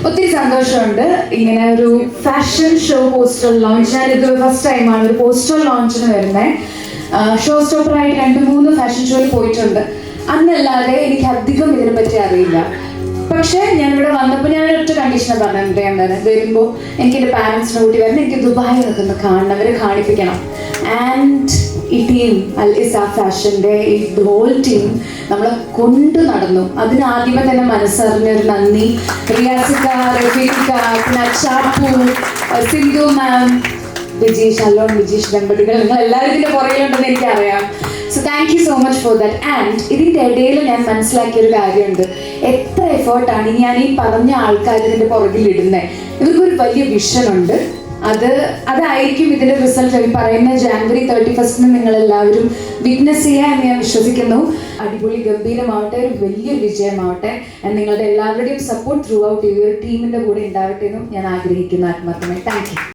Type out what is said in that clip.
ഒത്തിരി സന്തോഷമുണ്ട് ഇങ്ങനെ ഒരു ഫാഷൻ ഷോ പോസ്റ്റർ ലോഞ്ച്. ഞാനിത് ഫസ്റ്റ് ടൈമാണ് ഒരു പോസ്റ്റർ ലോഞ്ചിന് വരുന്നത്. ഷോ സ്റ്റോപ്പറായിട്ട് 2-3 ഫാഷൻ ഷോയിൽ പോയിട്ടുണ്ട്. അന്നല്ലാതെ എനിക്ക് അധികം ഇതിനെ പറ്റി അറിയില്ല. പക്ഷേ ഞാനിവിടെ വന്നപ്പോൾ ഞാൻ ഒറ്റ കണ്ടീഷനാണ് പറഞ്ഞിട്ടുണ്ട്. എന്താണ് വരുമ്പോൾ എനിക്ക് എൻ്റെ പാരൻസിനെ കൂട്ടി വരണം, എനിക്ക് ദുബായ് നിൽക്കുന്ന കാണണം, അവരെ കാണിപ്പിക്കണം. ആൻഡ് ഈ ടീം അൽ ഇസ ഫാഷൻ്റെ ഈ ഹോൾ ടീം നമ്മളെ കൊണ്ടു നടന്നു. അതിന് ആദ്യമേ തന്നെ മനസ്സറിഞ്ഞൊരു നന്ദി. റിയാസിക്ക, റഫീഖ, പിന്നെ അച്ചാപ്പു, സിന്ധു മാം, വിജീഷ്, അല്ലോൺ വിജീഷ് ദമ്പതികൾ, നിങ്ങൾ എല്ലാവരും ഇതിൻ്റെ പുറകിലുണ്ടെന്ന് എനിക്കറിയാം. So thank you so much for that. And ഇതിൻ്റെ ഇടയിൽ ഞാൻ മനസ്സിലാക്കിയൊരു കാര്യമുണ്ട്, എത്ര എഫേർട്ടാണ് ഞാൻ ഈ പറഞ്ഞ ആൾക്കാർ ഇതിൻ്റെ പുറകിലിടുന്നത്. ഇവർക്കൊരു വലിയ വിഷനുണ്ട്. അതായിരിക്കും ഇതിൻ്റെ റിസൾട്ട് ഈ പറയുന്ന ജാനുവരി 31 നിങ്ങളെല്ലാവരും വിറ്റ്നസ് ചെയ്യുക എന്ന് ഞാൻ വിശ്വസിക്കുന്നു. അടിപൊളി ഗംഭീരമാവട്ടെ, ഒരു വലിയൊരു വിജയമാവട്ടെ. നിങ്ങളുടെ എല്ലാവരുടെയും സപ്പോർട്ട് ത്രൂ ഔട്ട് ഈ ഒരു ടീമിൻ്റെ കൂടെ ഉണ്ടാവട്ടെ എന്നും ഞാൻ ആഗ്രഹിക്കുന്നു ആത്മാർത്ഥമായി. Thank you.